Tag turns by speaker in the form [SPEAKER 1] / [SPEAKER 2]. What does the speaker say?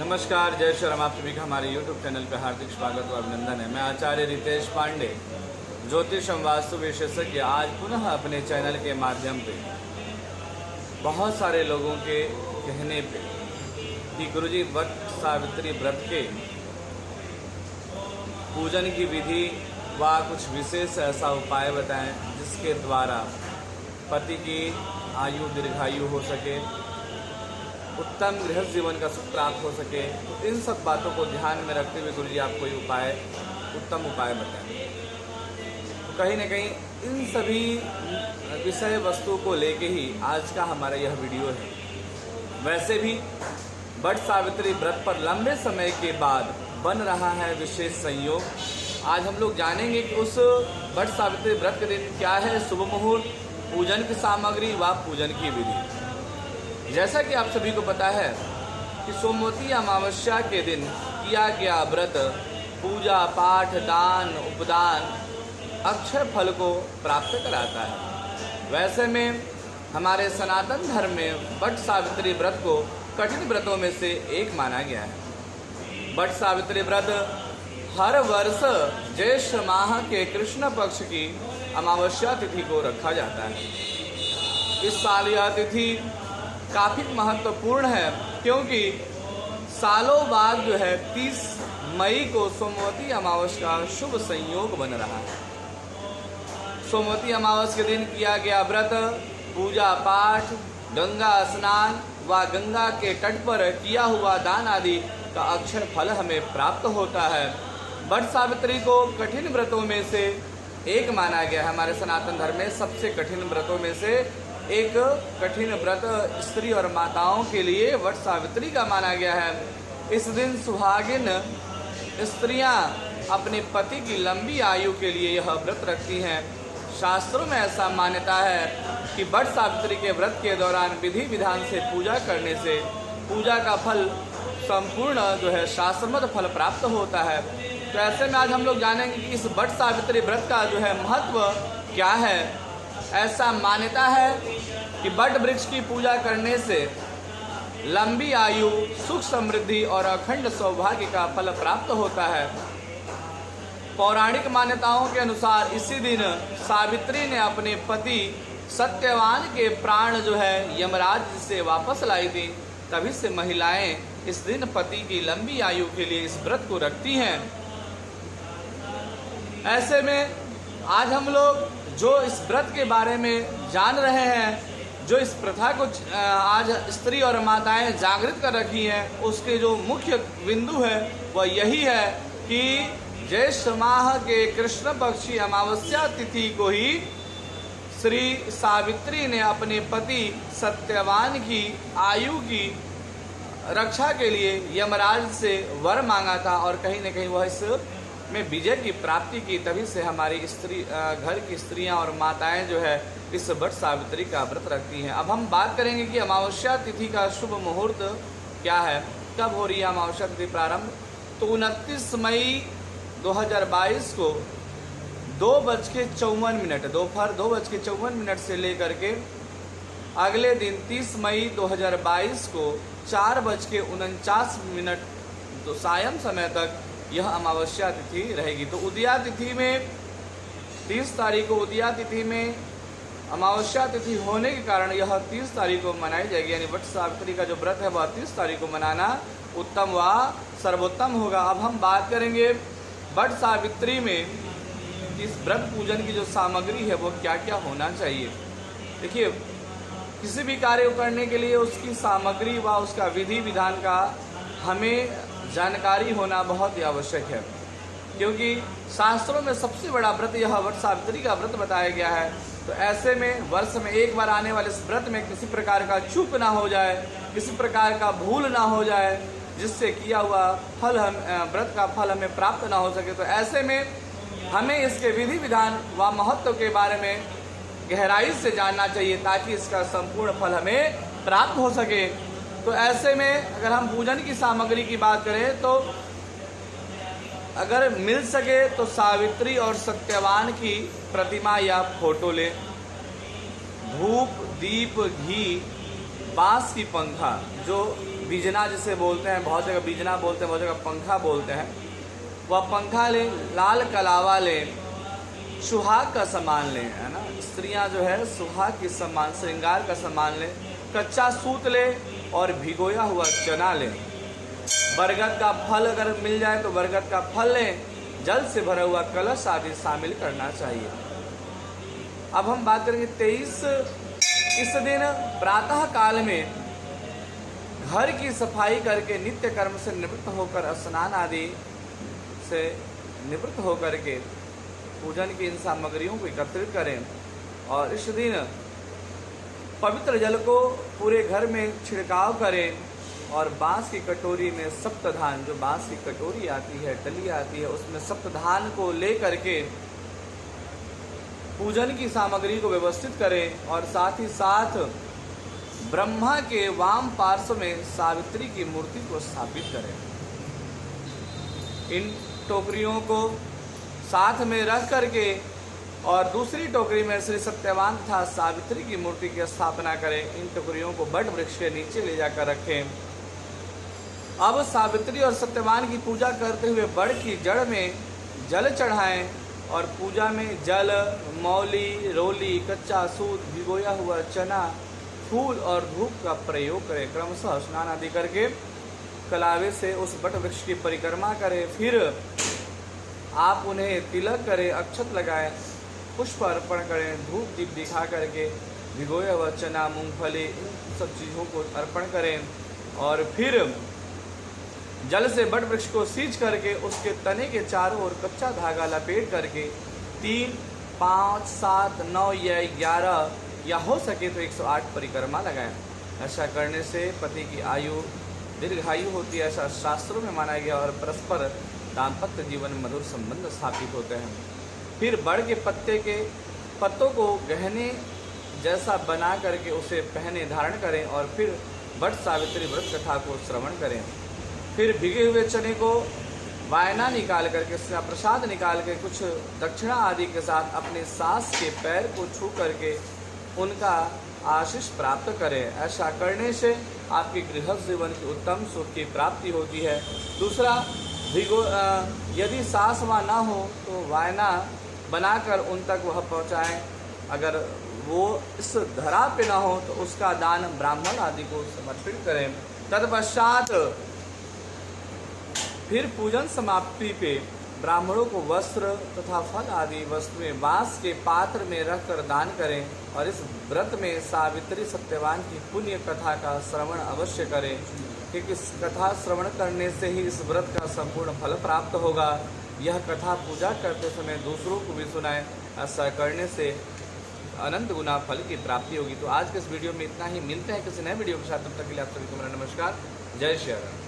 [SPEAKER 1] नमस्कार, जय श्री राम। आप सभी का हमारे YouTube चैनल पर हार्दिक स्वागत और अभिनंदन है। मैं आचार्य रितेश पांडे, ज्योतिष एवं वास्तु विशेषज्ञ, आज पुनः अपने चैनल के माध्यम पे बहुत सारे लोगों के कहने पे कि गुरुजी वट सावित्री व्रत के पूजन की विधि व कुछ विशेष ऐसा उपाय बताएं जिसके द्वारा पति की आयु दीर्घायु हो सके, उत्तम गृहस्थ जीवन का सुख प्राप्त हो सके। तो इन सब बातों को ध्यान में रखते हुए गुरुजी आपको ये उत्तम उपाय बताएं। तो कहीं न कहीं इन सभी विषय वस्तु को लेके ही आज का हमारा यह वीडियो है। वैसे भी वट सावित्री व्रत पर लंबे समय के बाद बन रहा है विशेष संयोग। आज हम लोग जानेंगे कि उस वट सावित्री व्रत के दिन क्या है शुभ मुहूर्त, पूजन की सामग्री व पूजन की विधि। जैसा कि आप सभी को पता है कि सोमवती अमावस्या के दिन किया गया व्रत पूजा पाठ दान उपदान अक्षय फल को प्राप्त कराता है। वैसे में हमारे सनातन धर्म में वट सावित्री व्रत को कठिन व्रतों में से एक माना गया है। वट सावित्री व्रत हर वर्ष ज्येष्ठ माह के कृष्ण पक्ष की अमावस्या तिथि को रखा जाता है। इस साल यह तिथि काफ़ी महत्वपूर्ण है क्योंकि सालों बाद जो है 30 मई को सोमवती अमावस्या का शुभ संयोग बन रहा है। सोमवती अमावस्या के दिन किया गया व्रत पूजा पाठ गंगा स्नान व गंगा के तट पर किया हुआ दान आदि का अक्षय फल हमें प्राप्त होता है। वट सावित्री को कठिन व्रतों में से एक माना गया है। हमारे सनातन धर्म में सबसे कठिन व्रतों में से एक कठिन व्रत स्त्री और माताओं के लिए वट सावित्री का माना गया है। इस दिन सुहागिन स्त्रियां अपने पति की लंबी आयु के लिए यह व्रत रखती हैं। शास्त्रों में ऐसा मान्यता है कि वट सावित्री के व्रत के दौरान विधि विधान से पूजा करने से पूजा का फल संपूर्ण जो है शास्त्रमत फल प्राप्त होता है। तो ऐसे में आज हम लोग जानेंगे कि इस वट सावित्री व्रत का जो है महत्व क्या है। ऐसा मान्यता है कि वट वृक्ष की पूजा करने से लंबी आयु सुख समृद्धि और अखंड सौभाग्य का फल प्राप्त होता है। पौराणिक मान्यताओं के अनुसार इसी दिन सावित्री ने अपने पति सत्यवान के प्राण जो है यमराज से वापस लाई थी। तभी से महिलाएं इस दिन पति की लंबी आयु के लिए इस व्रत को रखती हैं। ऐसे में आज हम लोग जो इस व्रत के बारे में जान रहे हैं, जो इस प्रथा को आज स्त्री और माताएं जागृत कर रखी हैं, उसके जो मुख्य बिंदु है वह यही है कि ज्येष्ठ माह के कृष्ण पक्षी अमावस्या तिथि को ही श्री सावित्री ने अपने पति सत्यवान की आयु की रक्षा के लिए यमराज से वर मांगा था और कहीं न कहीं वह इस में विजय की प्राप्ति की। तभी से हमारी घर की स्त्रियां और माताएं जो है इस वट सावित्री का व्रत रखती हैं। अब हम बात करेंगे कि अमावस्या तिथि का शुभ मुहूर्त क्या है, कब हो रही है अमावस्या तिथि प्रारंभ। तो 29 मई 2022 को 2:54 दोपहर 2:54 से लेकर के अगले दिन 30 मई 2022 को 4:49 तो सायं समय तक यह अमावस्या तिथि रहेगी। तो उदया तिथि में 30 तारीख को उदया तिथि में अमावस्या तिथि होने के कारण यह 30 तारीख को मनाई जाएगी। यानी वट सावित्री का जो व्रत है वह 30 तारीख को मनाना उत्तम व सर्वोत्तम होगा। अब हम बात करेंगे वट सावित्री में इस व्रत पूजन की जो सामग्री है वो क्या क्या होना चाहिए। देखिए, किसी भी कार्य को करने के लिए उसकी सामग्री व उसका विधि विधान का हमें जानकारी होना बहुत ही आवश्यक है, क्योंकि शास्त्रों में सबसे बड़ा व्रत यह वट सावित्री का व्रत बताया गया है। तो ऐसे में वर्ष में एक बार आने वाले इस व्रत में किसी प्रकार का चूक ना हो जाए, किसी प्रकार का भूल ना हो जाए, जिससे किया हुआ फल व्रत का फल हमें प्राप्त ना हो सके। तो ऐसे में हमें इसके विधि विधान व महत्व के बारे में गहराई से जानना चाहिए ताकि इसका संपूर्ण फल हमें प्राप्त हो सके। तो ऐसे में अगर हम पूजन की सामग्री की बात करें तो अगर मिल सके तो सावित्री और सत्यवान की प्रतिमा या फोटो लें। धूप दीप घी बांस की पंखा जो बीजना जिसे बोलते हैं, बहुत जगह बीजना बोलते हैं, बहुत जगह पंखा बोलते हैं, वह पंखा लें, लाल कलावा लें, सुहाग का सामान लें, है ना। स्त्रियां जो है सुहाग की सामान, श्रृंगार का सामान लें, कच्चा सूत लें और भिगोया हुआ चना लें। बरगद का फल अगर मिल जाए तो बरगद का फल लें, जल से भरा हुआ कलश आदि शामिल करना चाहिए। अब हम बात करेंगे 23। इस दिन प्रातः काल में घर की सफाई करके नित्य कर्म से निवृत्त होकर स्नान आदि से निवृत्त होकर के पूजन की इन सामग्रियों को एकत्रित करें और इस दिन पवित्र जल को पूरे घर में छिड़काव करें और बांस की कटोरी में सप्तधान, जो बांस की कटोरी आती है, डली आती है, उसमें सप्तधान को ले करके पूजन की सामग्री को व्यवस्थित करें और साथ ही साथ ब्रह्मा के वाम पार्श्व में सावित्री की मूर्ति को स्थापित करें। इन टोकरियों को साथ में रख करके और दूसरी टोकरी में श्री सत्यवान तथा सावित्री की मूर्ति की स्थापना करें। इन टोकरियों को बट वृक्ष के नीचे ले जाकर रखें। अब सावित्री और सत्यवान की पूजा करते हुए बड़ की जड़ में जल चढ़ाएं और पूजा में जल, मौली, रोली, कच्चा सूत, भिगोया हुआ चना, फूल और धूप का प्रयोग करें। क्रमशः स्नान आदि करके कलावे से उस बट वृक्ष की परिक्रमा करें। फिर आप उन्हें तिलक करें, अक्षत लगाएं, पुष्प अर्पण करें, धूप दीप दिखा करके भिगोया हुआ चना, मूंगफली, इन सब चीज़ों को अर्पण करें और फिर जल से बट वृक्ष को सींच करके उसके तने के चारों ओर कच्चा धागा लपेट करके 3, 5, 7, 9 या 11 या हो सके तो 108 परिक्रमा लगाएं। ऐसा करने से पति की आयु दीर्घायु होती है, ऐसा शास्त्रों में माना गया और परस्पर दाम्पत्य जीवन में मधुर संबंध स्थापित होते हैं। फिर बड़ के पत्तों को गहने जैसा बना करके उसे पहने धारण करें और फिर बट सावित्री व्रत कथा को श्रवण करें। फिर भिगे हुए चने को वायना निकाल करके, उसका प्रसाद निकाल के कुछ दक्षिणा आदि के साथ अपने सास के पैर को छू करके उनका आशीष प्राप्त करें। ऐसा करने से आपके गृहस्थ जीवन की उत्तम सुख की प्राप्ति होती है। दूसरा, यदि सास वहाँ ना हो तो वायना बनाकर उन तक वह पहुँचाएँ। अगर वो इस धरा पे ना हो तो उसका दान ब्राह्मण आदि को समर्पित करें। तत्पश्चात फिर पूजन समाप्ति पे ब्राह्मणों को वस्त्र तथा फल आदि वस्तुएं बांस के पात्र में रखकर दान करें और इस व्रत में सावित्री सत्यवान की पुण्य कथा का श्रवण अवश्य करें, क्योंकि इस कथा श्रवण करने से ही इस व्रत का संपूर्ण फल प्राप्त होगा। यह कथा पूजा करते समय दूसरों को भी सुनाएं, ऐसा करने से अनंत गुना फल की प्राप्ति होगी। तो आज के इस वीडियो में इतना ही, मिलते हैं किसी नए वीडियो के साथ, तब तक के लिए आप सभी को मेरा नमस्कार। जय श्री राम।